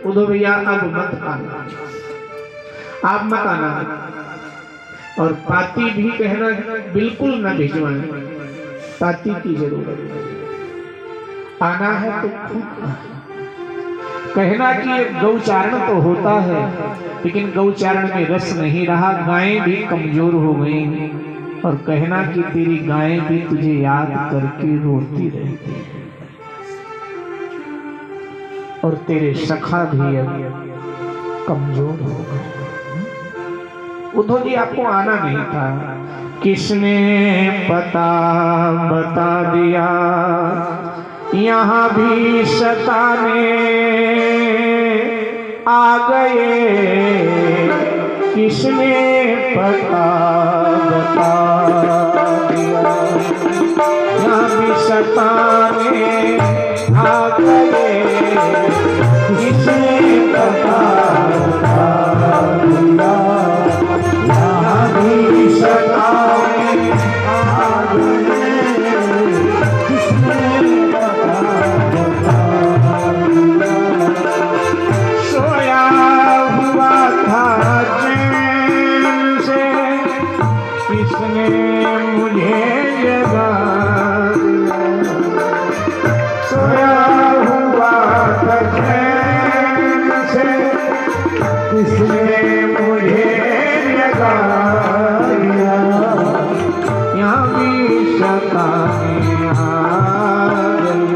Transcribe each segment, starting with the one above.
उद्धव भैया अब मत आना, आप मत आना। और पाती भी कहना बिल्कुल न भिजवाएं, पाती की जरूरत है। आना है तो खुद कहना कि ये गौचारण तो होता है, लेकिन गौचारण में रस नहीं रहा, गायें भी कमजोर हो गई। और कहना कि तेरी गायें भी तुझे याद करके रोती रहती है, और तेरे सखा भी अब कमजोर हो गए। उद्धव जी आपको आना नहीं था, किसने पता बता दिया, यहाँ भी सताने आ गए। किसने पता बता दिया, यहाँ भी सताने आ गए। किसने पता बता दिया, यहाँ भी सताने आ गए। किसने पता बता दिया, सोया हुआ था चैन से, किसने मुझे जगा दिया। सोया हुआ था चैन से, किसने मुझे जगा दिया। यहाँ भी सताने आ गए।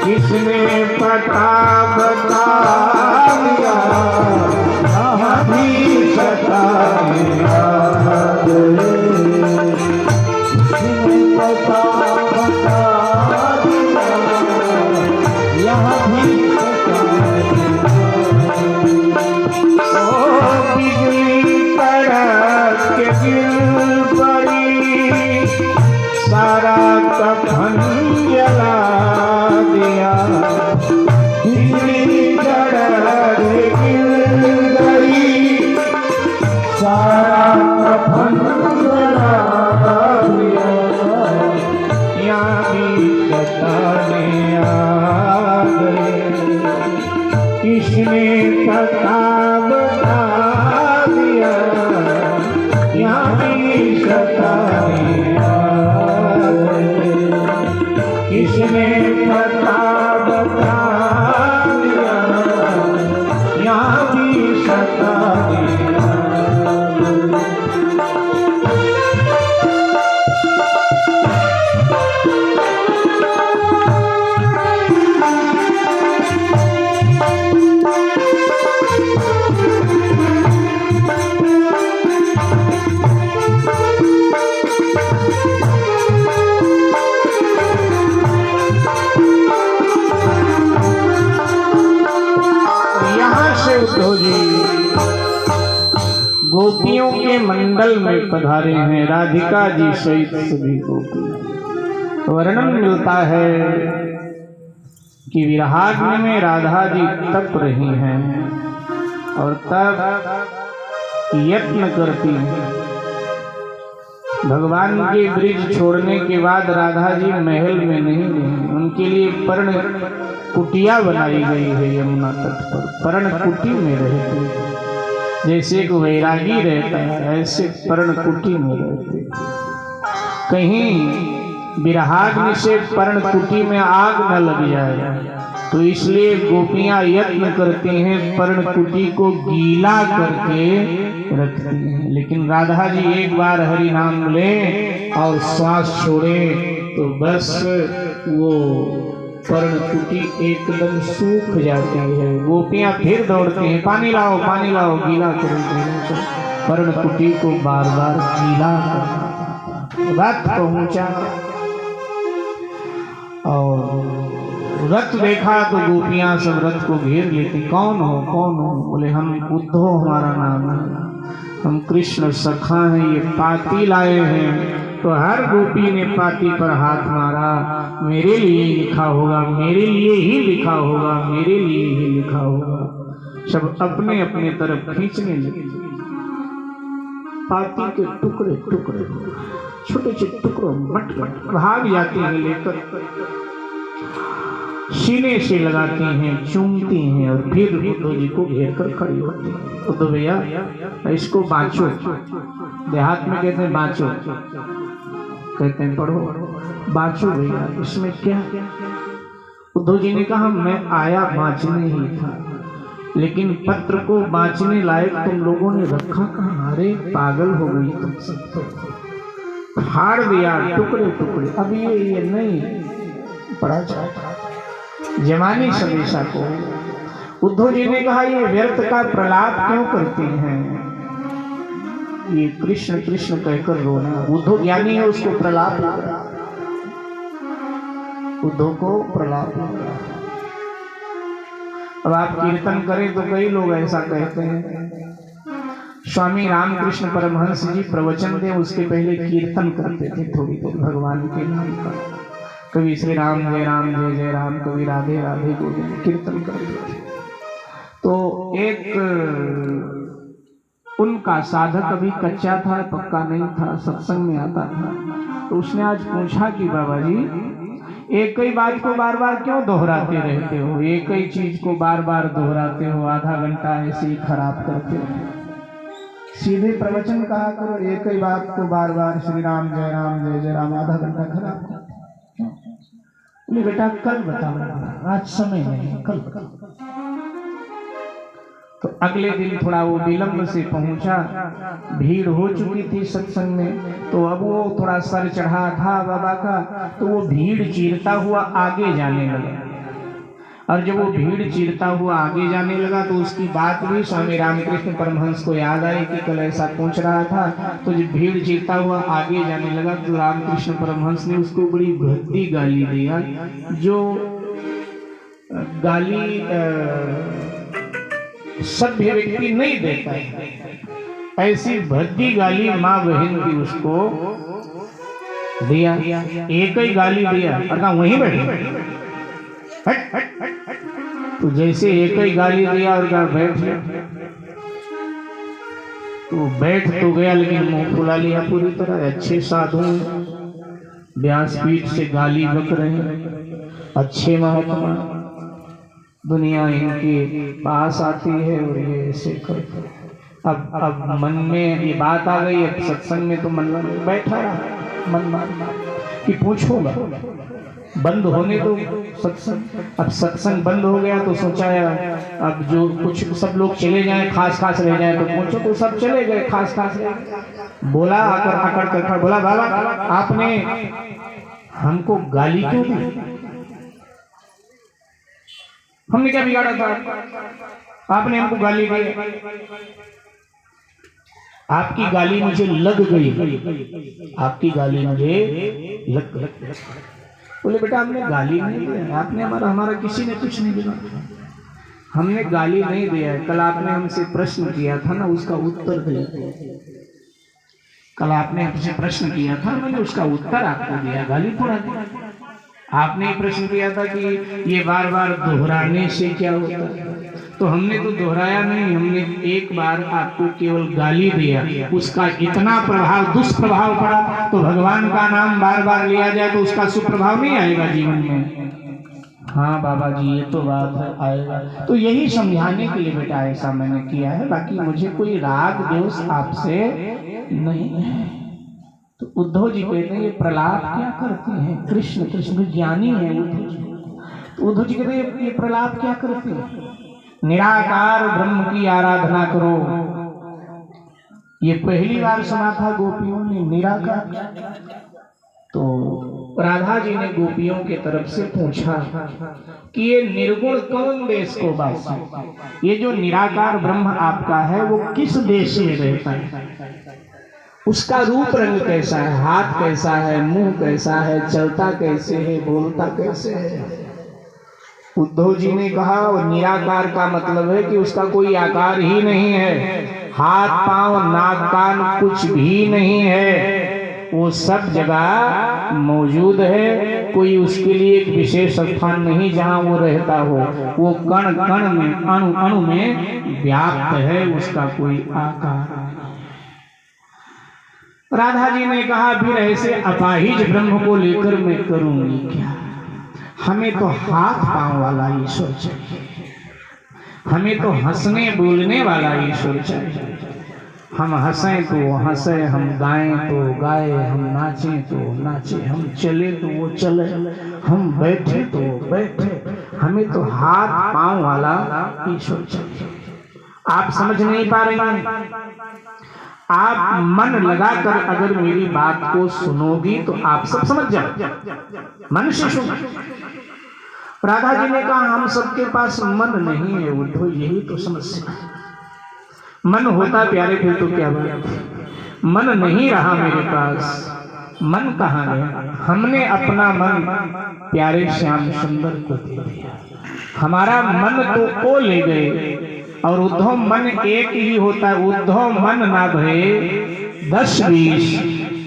किसने पता बता दिया, यहाँ भी सताने आ गए। किसने पता बता दिया, यहाँ भी सताने आ गए। ओ बिजली कड़क के दिल पड़ी, सारा कफन जला दिया। बिजली कड़क गिर गई, सारा कफन जला दिया। यहाँ भी सताने आ गए। किसने पता बता दिया, यहाँ भी सताने आ गए। किसने पता बता दिया, यहाँ भी सताने आ गए। उद्धव जी गोपियों के मंडल में पधारे हैं, राधिका जी सहित सभी गोपी। वर्णन मिलता है कि विरहाग्नि में राधा जी तप रही हैं और तब यत्न करती हैं। भगवान के ब्रिज छोड़ने के बाद राधा जी महल में नहीं रही, उनके लिए पर्ण कुटिया बनाई गई है यमुना तट पर। पर्ण कुटी में रहते, जैसे एक वैरागी रहता है ऐसे पर्ण कुटी में रहते। कहीं विरहाग्नि से पर्ण कुटी में आग न लग जाए, तो इसलिए गोपियां यत्न करती हैं पर्ण कुटी को गीला करके रखती हैं। लेकिन राधा जी एक बार हरि नाम ले और श्वास छोड़े तो बस वो पर्ण कुटी एकदम सूख जाती है। गोपियां फिर दौड़ती हैं, पानी लाओ गीला करो। पर्ण कुटी को बार बार गीला करना। रथ पहुंचा और रथ देखा तो गोपियां सब रथ को घेर लेती। कौन हो? बोले हम उद्धव हमारा नाम है, हम कृष्ण सखा हैं, ये पाती लाए हैं। तो हर गोपी ने पाती पर हाथ मारा, मेरे लिए लिखा होगा, मेरे लिए ही लिखा होगा, मेरे लिए ही लिखा होगा। सब अपने अपने तरफ खींचने लगे। पाती के टुकड़े टुकड़े छोटे छोटे टुकड़ों मट भाग जाते हैं लेकर। सीने से लगाती हैं, चूमती हैं और फिर उद्धव जी को घेर कर खड़ी होती हैं। उद्धव भैया इसको बाँचो, देहात में कहते हैं बाँचो, कहते हैं पढ़ो, बाँचो भैया, इसमें क्या। उद्धव जी ने कहा मैं आया बाँचने ही था, लेकिन पत्र को बाँचने लायक तुम लोगों ने रखा कहाँ। अरे पागल हो गई तुम सब, फाड़ दिया टुकड़े टुकड़े। अब ये नहीं पढ़ा जाता जमाने समेशा को। उद्धव जी ने कहा ये व्यर्थ का प्रलाप क्यों करती हैं, ये कृष्ण कृष्ण कहकर रोना। उद्धव ज्ञानी है, उसको प्रलाप लग रहा, उद्धव को प्रलाप लग रहा। अब आप कीर्तन करें तो कई लोग ऐसा कहते हैं। स्वामी रामकृष्ण परमहंस जी प्रवचन दें उसके पहले कीर्तन करते थे थोड़ी देर भगवान के नाम का। कभी श्री राम जय जय राम, कभी राधे राधे गोविंद कीर्तन करते थे। तो एक उनका साधक अभी कच्चा था, पक्का नहीं था, सत्संग में आता था। तो उसने आज पूछा कि बाबा जी एक ही बात को बार बार क्यों दोहराते रहते हो, एक ही चीज को बार बार दोहराते हो, आधा घंटा ऐसे ही खराब करते हो। सीधे प्रवचन कहा करो, एक ही बात को बार बार श्री राम जय जय राम आधा घंटा खराब करते। बेटा कल बताऊंगा, आज समय नहीं, कल। तो अगले दिन थोड़ा वो विलंब से पहुंचा, भीड़ हो चुकी थी सत्संग में। तो अब वो थोड़ा सर चढ़ा था बाबा का, तो वो भीड़ चीरता हुआ आगे जाने लगा। और जब वो भीड़ चीरता हुआ आगे जाने लगा तो उसकी बात भी स्वामी रामकृष्ण परमहंस को याद आई कि कल ऐसा पूछ रहा था। तो जब भीड़ चीरता हुआ आगे जाने लगा तो रामकृष्ण परमहंस ने उसको बड़ी भद्दी गाली दिया, जो गाली सभ्य व्यक्ति नहीं देता है। ऐसी भद्दी गाली माँ बहन की उसको दिया, एक ही गाली दिया और कहा वहीं बैठे। तो जैसे एक ही गाली दिया और कहा बैठ जा, तो बैठ तो गया लेकिन मुंह फुला लिया पूरी तरह। अच्छे साधु व्यासपीठ से गाली बक रहे, अच्छे महात्मा, दुनिया इनके पास आती है और ये ऐसे करते। अब मन में ये बात आ गई, अब सत्संग में तो मन में बैठा रहा, मन मारना कि पूछूंगा, बंद होने दो सत्संग। अब सत्संग बंद हो गया तो सोचा अब जो कुछ सब लोग चले जाएं, खास खास रह जाए, तो पूछो तो सब चले गए, खास खास रह गए। बोला आकर कर बोला बाबा आपने हमको गाली क्यों दी, हमने क्या बिगाड़ा था, आपने हमको गाली दी। आपकी गाली मुझे लग गई, आपकी गाली मुझे लग। बोले बेटा हमने गाली नहीं दिया, आपने हमारा किसी ने कुछ नहीं दिया, हमने गाली नहीं दिया है। कल आपने हमसे प्रश्न किया था ना, उसका उत्तर दिया। कल आपने हमसे प्रश्न किया था, मैंने उसका उत्तर आपको दिया, गाली थोड़ा दिया। आपने प्रश्न किया था कि ये बार बार दोहराने से क्या होता है, तो हमने तो दोहराया नहीं, हमने एक बार आपको केवल गाली दिया, उसका इतना प्रभाव दुष्प्रभाव पड़ा। तो भगवान का नाम बार बार लिया जाए तो उसका सुप्रभाव नहीं आएगा जीवन में। हाँ बाबा जी ये तो बात है, आएगा। तो यही समझाने के लिए बेटा ऐसा मैंने किया है, बाकी मुझे कोई राग द्वेष आपसे नहीं है। तो उद्धव जी कहते हैं ये प्रलाप क्या करते हैं, कृष्ण कृष्ण ज्ञानी है उद्धव जी। तो उद्धव जी कहते हैं ये प्रलाप क्या करते हैं, निराकार ब्रह्म की आराधना करो। ये पहली बार सुना था गोपियों ने निराकार। तो राधा जी ने गोपियों के तरफ से पूछा कि ये निर्गुण कौन देश को वासी, ये जो निराकार ब्रह्म आपका है वो किस देश में रहता है, उसका रूप रंग कैसा है, हाथ कैसा है, मुंह कैसा है, चलता कैसे है, बोलता कैसे है। उद्धव जी ने कहा और निराकार का मतलब है कि उसका कोई आकार ही नहीं है, हाथ पांव नाक कान कुछ भी नहीं है, वो सब जगह मौजूद है। कोई उसके लिए एक विशेष स्थान नहीं जहां वो रहता हो, वो कण कण में अणु अणु में व्याप्त है, उसका कोई आकार नहीं। राधा जी ने कहा फिर ऐसे अपाहिज ब्रह्म को लेकर मैं करूंगी क्या, हमें तो हाथ पांव वाला ईश्वर चाहिए, हमें तो हंसने बोलने वाला ईश्वर चाहिए। हम हंसें तो हंसे, हम गाएं तो गाए, हम नाचें तो नाचे, हम चले तो वो चले, हम बैठे तो बैठे। हमें तो हाथ पांव वाला ईश्वर चाहिए। आप समझ नहीं पा रहे हैं? आप मन लगाकर अगर मेरी बात को सुनोगी तो आप सब समझ जाओ। मन से सुनो। राधा जी ने कहा हम सबके पास मन नहीं है उद्धव, यही तो समस्या है। मन होता प्यारे फिर तो क्या बात, मन नहीं रहा मेरे पास। मन कहाँ गया? हमने अपना मन प्यारे श्याम सुंदर को दे दिया। हमारा मन तो को ले गए। और उद्धव मन एक ही होता है। उद्धव मन ना भये 10-20,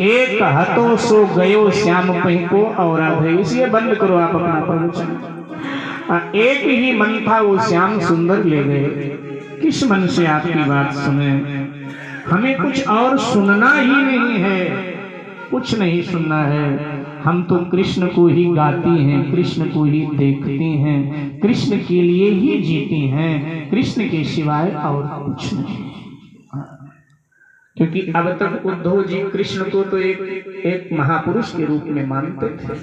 एक हतो सो गयो श्याम पही को और भय। इसलिए बंद करो आप अपना प्रवचन। एक ही मन था, वो श्याम सुंदर ले गए। किस मन से आपकी बात सुने? हमें कुछ और सुनना ही नहीं है, कुछ नहीं सुनना है। हम तो कृष्ण को ही गाती हैं, कृष्ण को ही देखती हैं, कृष्ण के लिए ही जीती हैं, कृष्ण के सिवाय और कुछ नहीं। क्योंकि अब तक उद्धव जी कृष्ण को तो एक महापुरुष के रूप में मानते थे,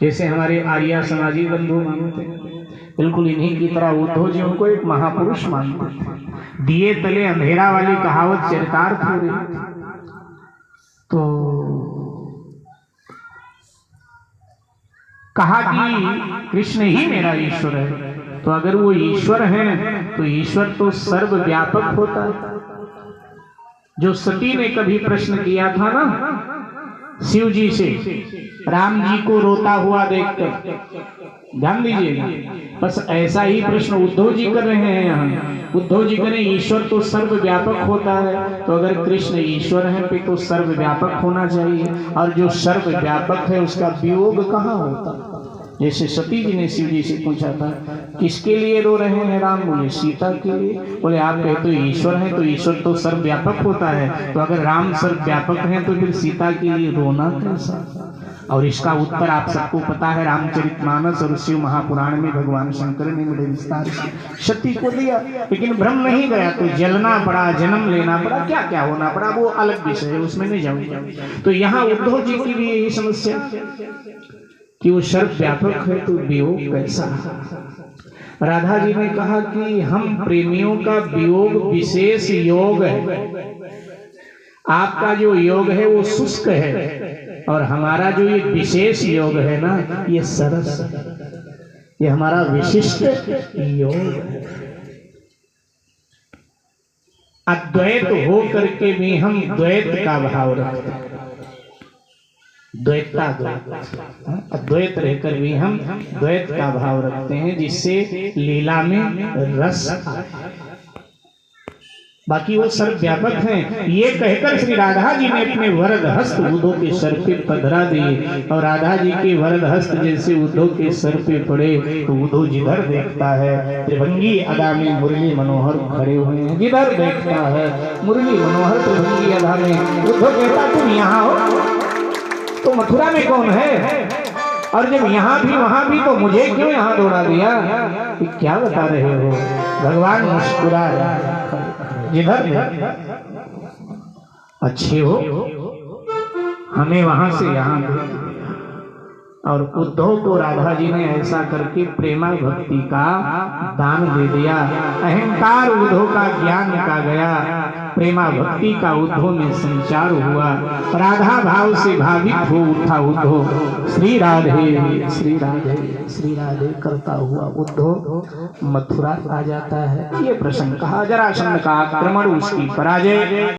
जैसे हमारे आर्या समाजी बंधु मानते हैं। बिल्कुल इन्हीं की तरह उद्धव जी उनको एक महापुरुष मानते थे। दिए तले अंधेरा वाली कहावत चरितार्थ हो रही। तो कहा कि कृष्ण ही मेरा ईश्वर है। तो अगर वो ईश्वर है तो ईश्वर तो सर्वव्यापक होता है। जो सती ने कभी प्रश्न किया था ना शिव जी से, राम जी को रोता हुआ देखकर, ध्यान दीजिएगा, बस ऐसा ही प्रश्न उद्धव जी कर रहे हैं यहाँ। उद्धव जी करें ईश्वर तो सर्वव्यापक होता है, तो अगर कृष्ण ईश्वर है फिर तो सर्वव्यापक होना चाहिए। और जो सर्वव्यापक है उसका वियोग कहाँ होता? जैसे सती जी ने शिव जी से पूछा था किसके लिए रो रहे हैं राम? बोले सीता के लिए। बोले आप कहते तो ईश्वर है, तो ईश्वर तो सर्वव्यापक होता है, तो अगर राम सर्वव्यापक है तो फिर सीता के लिए रोना कैसा? और इसका उत्तर आप सबको पता है, रामचरितमानस और शिव महापुराण में भगवान शंकर ने बड़े विस्तार से सती को दिया। लेकिन भ्रम नहीं गया तो जलना पड़ा, जन्म लेना पड़ा, क्या क्या होना पड़ा, वो अलग विषय है, उसमें नहीं जाऊंगा। तो यहाँ उद्धव जी की भी यही समस्या कि वो सर्वव्यापक है तो वियोग कैसा? राधा जी ने कहा कि हम प्रेमियों का वियोग विशेष योग है। आपका जो योग है वो शुष्क है, और हमारा जो ये विशेष योग है ना, ये सरस, ये हमारा विशिष्ट योग है। अद्वैत हो करके भी हम द्वैत का भाव रखते हैं। द्वैता अद्वैत रहकर भी हम द्वैत का भाव रखते हैं, जिससे लीला में रस आता है। बाकी वो सर्वव्यापक हैं। ये कहकर श्री राधा जी ने अपने वरद हस्त उद्धव के सर पे पधरा दिए, और राधा जी के वरद हस्त जैसे उद्धव के सर पे पड़े तो उद्धव जिधर देखता है त्रिभंगी अदा में मुरली मनोहर खड़े हुए हैं। जिधर देखता है मुरली मनोहर त्रिभंगी अदा में। उद्धव कहता तुम यहाँ हो तो मथुरा में कौन है? और जब यहाँ भी वहां भी तो मुझे क्यों यहाँ दौड़ा दिया? क्या बता रहे हो? भगवान मुस्कुरा जिधर अच्छे हो, हमें वहां से यहाँ भेज। और उद्धव को राधा जी ने ऐसा करके प्रेमा भक्ति का दान दे दिया। अहंकार उद्धव का ज्ञान का गया, प्रेमा भक्ति का उद्धव में संचार हुआ। राधा भाव से भावित हो उठा उद्धव। श्री राधे श्री राधे श्री राधे करता हुआ उद्धव मथुरा आ जाता है। ये प्रसंग कहा। जरासंध का आक्रमण, उसकी पराजय।